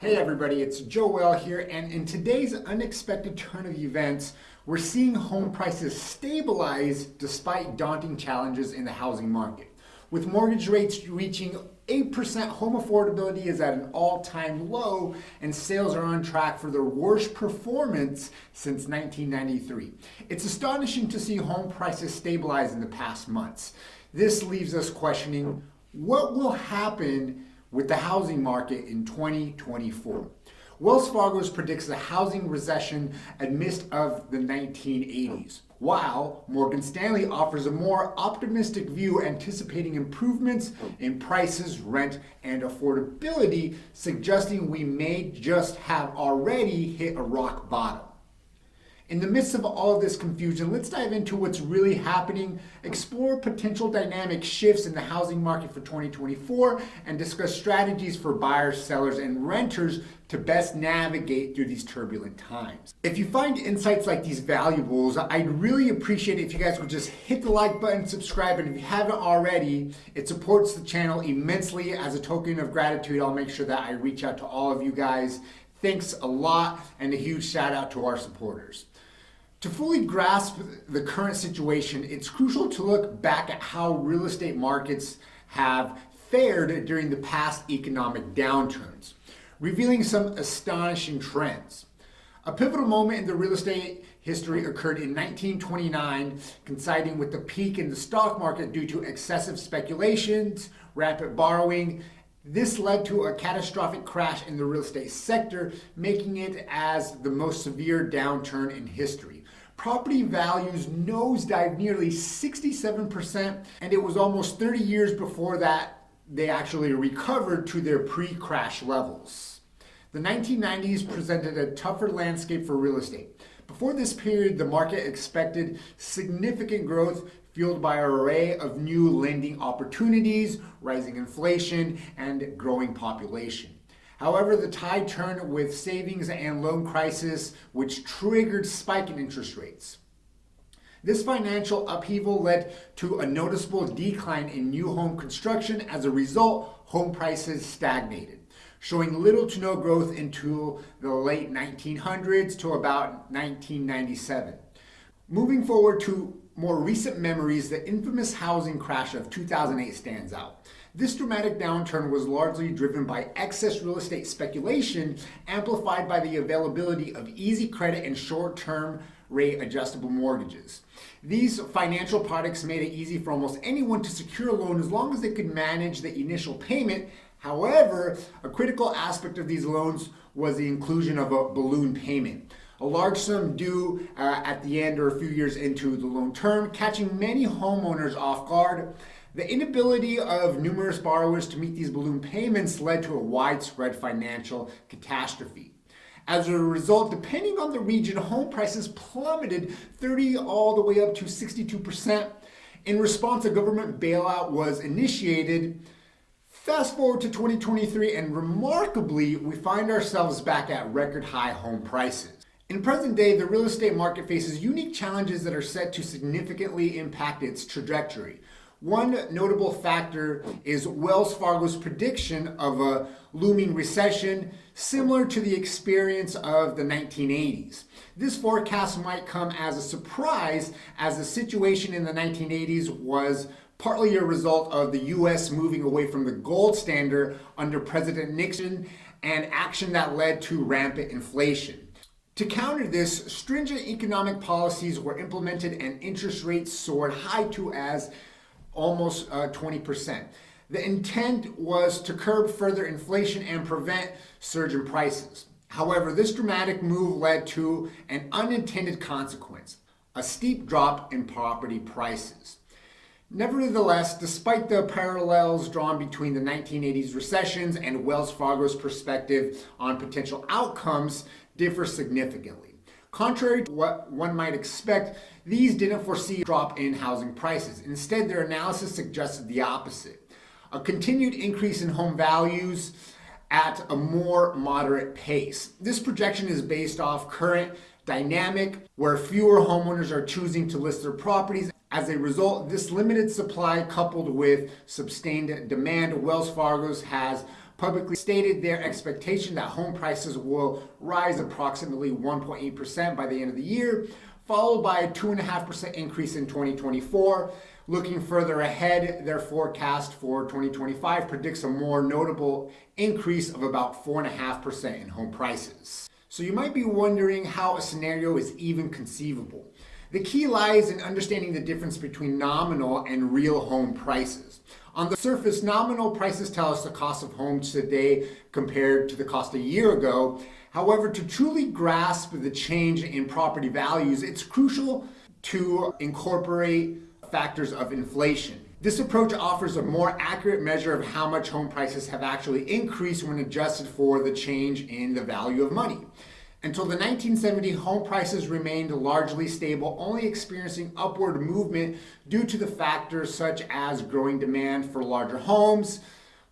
Hey everybody, it's Joel here, and in today's unexpected turn of events, we're seeing home prices stabilize despite daunting challenges in the housing market. With mortgage rates reaching 8%, home affordability is at an all-time low, and sales are on track for their worst performance since 1993. It's astonishing to see home prices stabilize in the past months. This leaves us questioning what will happen with the housing market in 2024. Wells Fargo predicts a housing recession amidst of the 1980s, while Morgan Stanley offers a more optimistic view, anticipating improvements in prices, rent, and affordability, suggesting we may just have already hit a rock bottom. In the midst of all of this confusion, let's dive into what's really happening, explore potential dynamic shifts in the housing market for 2024, and discuss strategies for buyers, sellers, and renters to best navigate through these turbulent times. If you find insights like these valuable, I'd really appreciate it if you guys would just hit the like button, subscribe, and if you haven't already, it supports the channel immensely. As a token of gratitude, I'll make sure that I reach out to all of you guys. Thanks a lot, and a huge shout out to our supporters. To fully grasp the current situation, it's crucial to look back at how real estate markets have fared during the past economic downturns, revealing some astonishing trends. A pivotal moment in the real estate history occurred in 1929, coinciding with the peak in the stock market due to excessive speculations, rapid borrowing. This led to a catastrophic crash in the real estate sector, making it as the most severe downturn in history. Property values nosedived nearly 67%, and it was almost 30 years before that they actually recovered to their pre-crash levels. The 1990s presented a tougher landscape for real estate. Before this period, the market expected significant growth fueled by an array of new lending opportunities, rising inflation, and growing population. However, the tide turned with savings and loan crisis, which triggered spike in interest rates. This financial upheaval led to a noticeable decline in new home construction. As a result, home prices stagnated, showing little to no growth until the late 1900s to about 1997. Moving forward to more recent memories, the infamous housing crash of 2008 stands out. This dramatic downturn was largely driven by excess real estate speculation, amplified by the availability of easy credit and short-term rate adjustable mortgages. These financial products made it easy for almost anyone to secure a loan as long as they could manage the initial payment. However, a critical aspect of these loans was the inclusion of a balloon payment, a large sum due at the end or a few years into the loan term, catching many homeowners off guard. The inability of numerous borrowers to meet these balloon payments led to a widespread financial catastrophe. As a result, depending on the region, home prices plummeted 30 all the way up to 62%. In response, a government bailout was initiated. Fast forward to 2023, and remarkably, we find ourselves back at record high home prices. In present day, the real estate market faces unique challenges that are set to significantly impact its trajectory. One notable factor is Wells Fargo's prediction of a looming recession similar to the experience of the 1980s. This forecast might come as a surprise, as the situation in the 1980s was partly a result of the U.S. moving away from the gold standard under President Nixon, and action that led to rampant inflation. To counter this, stringent economic policies were implemented and interest rates soared high to as almost 20%. The intent was to curb further inflation and prevent surge in prices. However, this dramatic move led to an unintended consequence: a steep drop in property prices. Nevertheless, despite the parallels drawn between the 1980s recessions and Wells Fargo's perspective on potential outcomes differ significantly. Contrary to what one might expect, these didn't foresee a drop in housing prices. Instead, their analysis suggested the opposite: a continued increase in home values at a more moderate pace. This projection is based off current dynamic where fewer homeowners are choosing to list their properties. As a result, this limited supply coupled with sustained demand, Wells Fargo has publicly stated their expectation that home prices will rise approximately 1.8% by the end of the year, followed by a 2.5% increase in 2024. Looking further ahead, their forecast for 2025 predicts a more notable increase of about 4.5% in home prices. So you might be wondering how a scenario is even conceivable. The key lies in understanding the difference between nominal and real home prices. On the surface, nominal prices tell us the cost of homes today compared to the cost a year ago. However, to truly grasp the change in property values, it's crucial to incorporate factors of inflation. This approach offers a more accurate measure of how much home prices have actually increased when adjusted for the change in the value of money. Until the 1970s, home prices remained largely stable, only experiencing upward movement due to the factors such as growing demand for larger homes,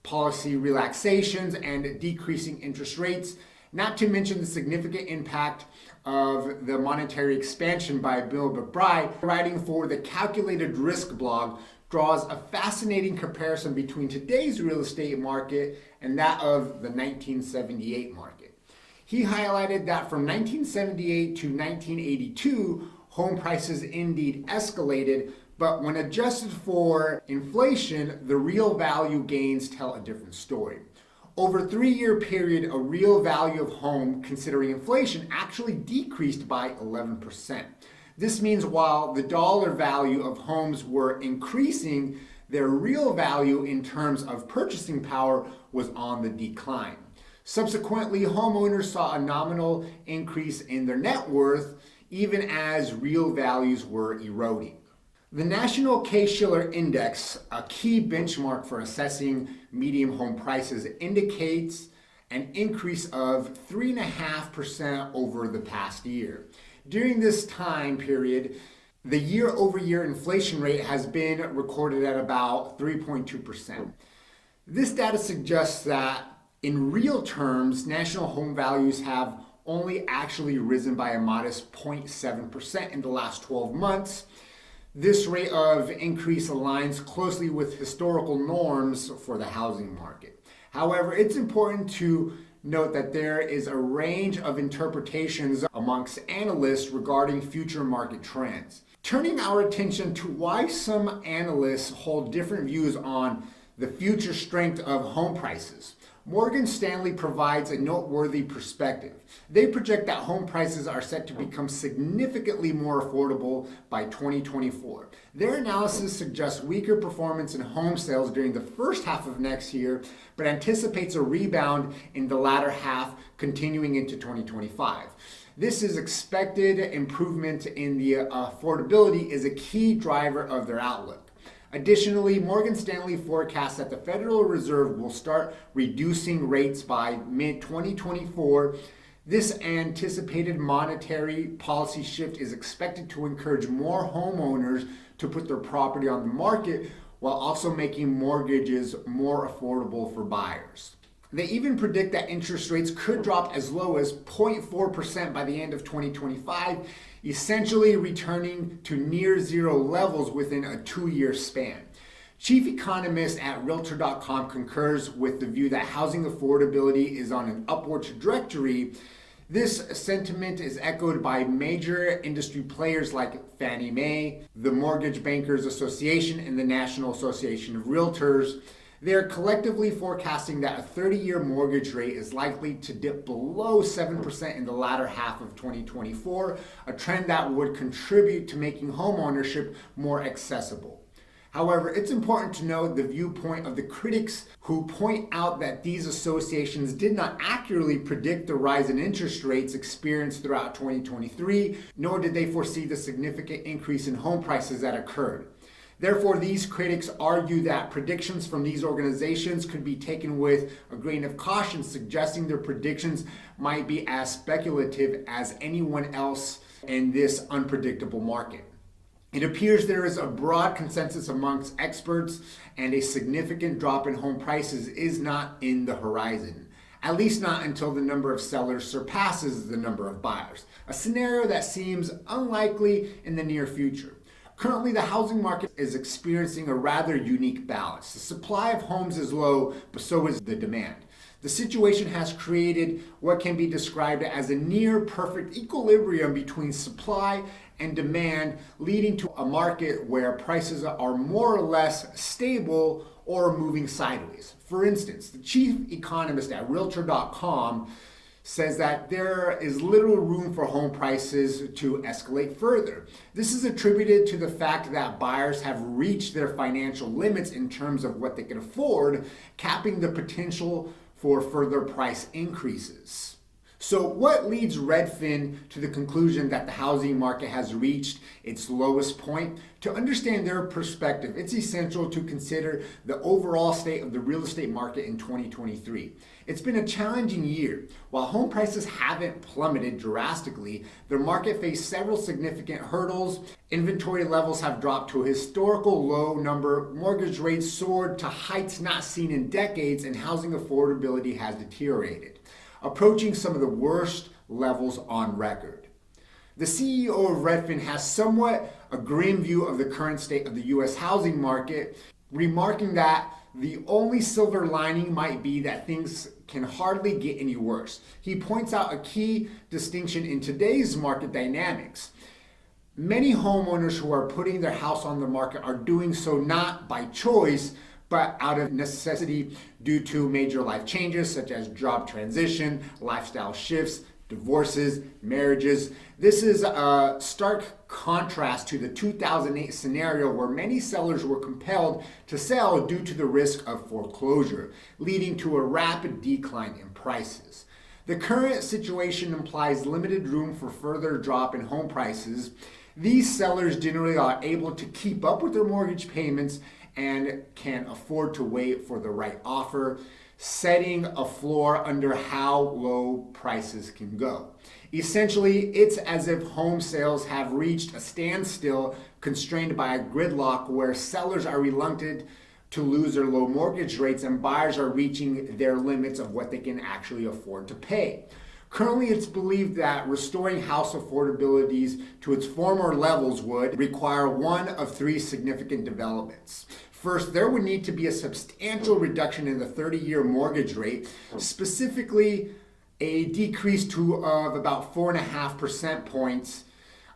policy relaxations, and decreasing interest rates, not to mention the significant impact of the monetary expansion by Bill McBride, writing for the Calculated Risk blog, draws a fascinating comparison between today's real estate market and that of the 1978 market. He highlighted that from 1978 to 1982, home prices indeed escalated, but when adjusted for inflation, the real value gains tell a different story. Over a 3-year period, a real value of home, considering inflation, actually decreased by 11%. This means while the dollar value of homes were increasing, their real value in terms of purchasing power was on the decline. Subsequently, homeowners saw a nominal increase in their net worth, even as real values were eroding. The National Case-Shiller Index, a key benchmark for assessing median home prices, indicates an increase of 3.5% over the past year. During this time period, the year-over-year inflation rate has been recorded at about 3.2%. This data suggests that in real terms, national home values have only actually risen by a modest 0.7% in the last 12 months. This rate of increase aligns closely with historical norms for the housing market. However, it's important to note that there is a range of interpretations amongst analysts regarding future market trends. Turning our attention to why some analysts hold different views on the future strength of home prices, Morgan Stanley provides a noteworthy perspective. They project that home prices are set to become significantly more affordable by 2024. Their analysis suggests weaker performance in home sales during the first half of next year, but anticipates a rebound in the latter half continuing into 2025. This is expected improvement in the affordability is a key driver of their outlook. Additionally, Morgan Stanley forecasts that the Federal Reserve will start reducing rates by mid-2024. This anticipated monetary policy shift is expected to encourage more homeowners to put their property on the market while also making mortgages more affordable for buyers. They even predict that interest rates could drop as low as 0.4% by the end of 2025, essentially returning to near zero levels within a 2-year span. Chief economist at Realtor.com concurs with the view that housing affordability is on an upward trajectory. This sentiment is echoed by major industry players like Fannie Mae, the Mortgage Bankers Association, and the National Association of Realtors. They are collectively forecasting that a 30-year mortgage rate is likely to dip below 7% in the latter half of 2024, a trend that would contribute to making homeownership more accessible. However, it's important to note the viewpoint of the critics who point out that these associations did not accurately predict the rise in interest rates experienced throughout 2023, nor did they foresee the significant increase in home prices that occurred. Therefore, these critics argue that predictions from these organizations could be taken with a grain of caution, suggesting their predictions might be as speculative as anyone else in this unpredictable market. It appears there is a broad consensus amongst experts, and a significant drop in home prices is not in the horizon, at least not until the number of sellers surpasses the number of buyers, a scenario that seems unlikely in the near future. Currently, the housing market is experiencing a rather unique balance. The supply of homes is low, but so is the demand. The situation has created what can be described as a near perfect equilibrium between supply and demand, leading to a market where prices are more or less stable or moving sideways. For instance, the chief economist at Realtor.com says that there is little room for home prices to escalate further. This is attributed to the fact that buyers have reached their financial limits in terms of what they can afford, capping the potential for further price increases. So what leads Redfin to the conclusion that the housing market has reached its lowest point? To understand their perspective, it's essential to consider the overall state of the real estate market in 2023. It's been a challenging year. While home prices haven't plummeted drastically, the market faced several significant hurdles. Inventory levels have dropped to a historical low number, mortgage rates soared to heights not seen in decades, and housing affordability has deteriorated, approaching some of the worst levels on record. The CEO of Redfin has somewhat a grim view of the current state of the U.S. housing market, remarking that the only silver lining might be that things can hardly get any worse. He points out a key distinction in today's market dynamics. Many homeowners who are putting their house on the market are doing so not by choice, but out of necessity due to major life changes such as job transition, lifestyle shifts, divorces, marriages. This is a stark contrast to the 2008 scenario where many sellers were compelled to sell due to the risk of foreclosure, leading to a rapid decline in prices. The current situation implies limited room for further drop in home prices. These sellers generally are able to keep up with their mortgage payments and can afford to wait for the right offer, setting a floor under how low prices can go. Essentially, it's as if home sales have reached a standstill, constrained by a gridlock where sellers are reluctant to lose their low mortgage rates and buyers are reaching their limits of what they can actually afford to pay. Currently, it's believed that restoring house affordabilities to its former levels would require one of three significant developments. First, there would need to be a substantial reduction in the 30-year mortgage rate, specifically a decrease of about 4.5% points.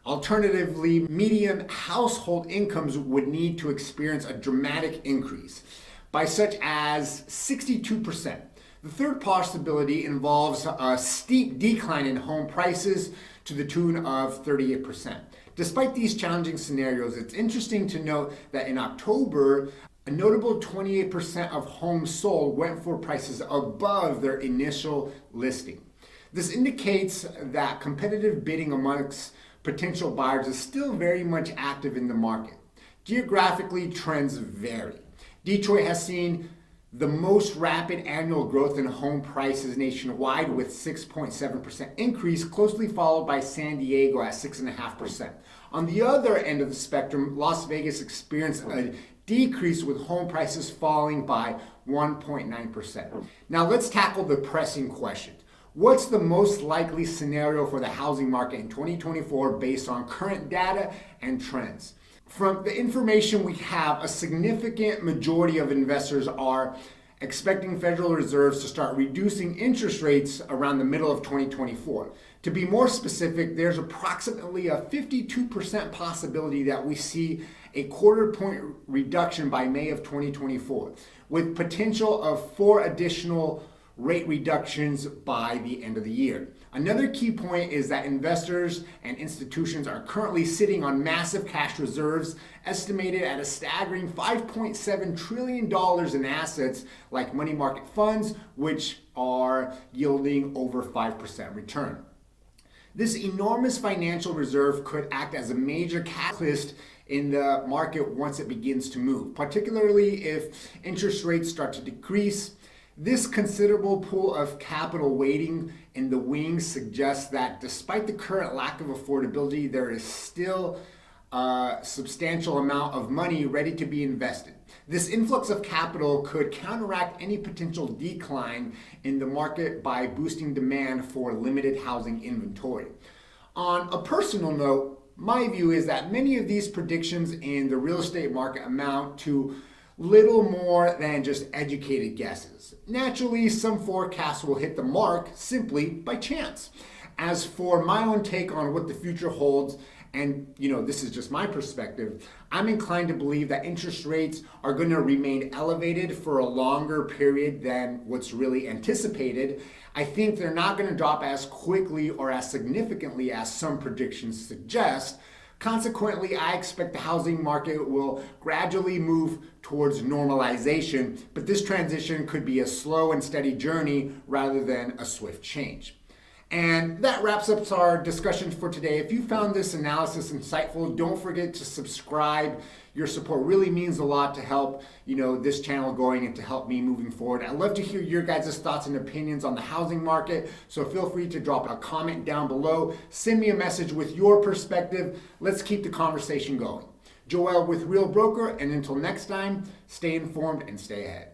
Alternatively, median household incomes would need to experience a dramatic increase by such as 62%. The third possibility involves a steep decline in home prices to the tune of 38%. Despite these challenging scenarios, it's interesting to note that in October, a notable 28% of homes sold went for prices above their initial listing. This indicates that competitive bidding amongst potential buyers is still very much active in the market. Geographically, trends vary. Detroit has seen the most rapid annual growth in home prices nationwide with 6.7% increase, closely followed by San Diego at 6.5%. On the other end of the spectrum, Las Vegas experienced a decrease with home prices falling by 1.9%. Now let's tackle the pressing question. What's the most likely scenario for the housing market in 2024 based on current data and trends? From the information we have, a significant majority of investors are expecting Federal Reserves to start reducing interest rates around the middle of 2024. To be more specific, there's approximately a 52% possibility that we see a quarter-point reduction by May of 2024, with potential of 4 additional rate reductions by the end of the year. Another key point is that investors and institutions are currently sitting on massive cash reserves, estimated at a staggering $5.7 trillion in assets like money market funds, which are yielding over 5% return. This enormous financial reserve could act as a major catalyst in the market once it begins to move, particularly if interest rates start to decrease. This considerable pool of capital waiting in the wings suggests that despite the current lack of affordability, there is still a substantial amount of money ready to be invested. This influx of capital could counteract any potential decline in the market by boosting demand for limited housing inventory. On a personal note, my view is that many of these predictions in the real estate market amount to little more than just educated guesses. Naturally, some forecasts will hit the mark simply by chance. As for my own take on what the future holds, and this is just my perspective, I'm inclined to believe that interest rates are going to remain elevated for a longer period than what's really anticipated. I think they're not going to drop as quickly or as significantly as some predictions suggest. Consequently, I expect the housing market will gradually move towards normalization, but this transition could be a slow and steady journey rather than a swift change. And that wraps up our discussion for today. If you found this analysis insightful, don't forget to subscribe. Your support really means a lot to help this channel going and to help me moving forward. I'd love to hear your guys' thoughts and opinions on the housing market, so feel free to drop a comment down below. Send me a message with your perspective. Let's keep the conversation going. Joel with Real Broker, and until next time, stay informed and stay ahead.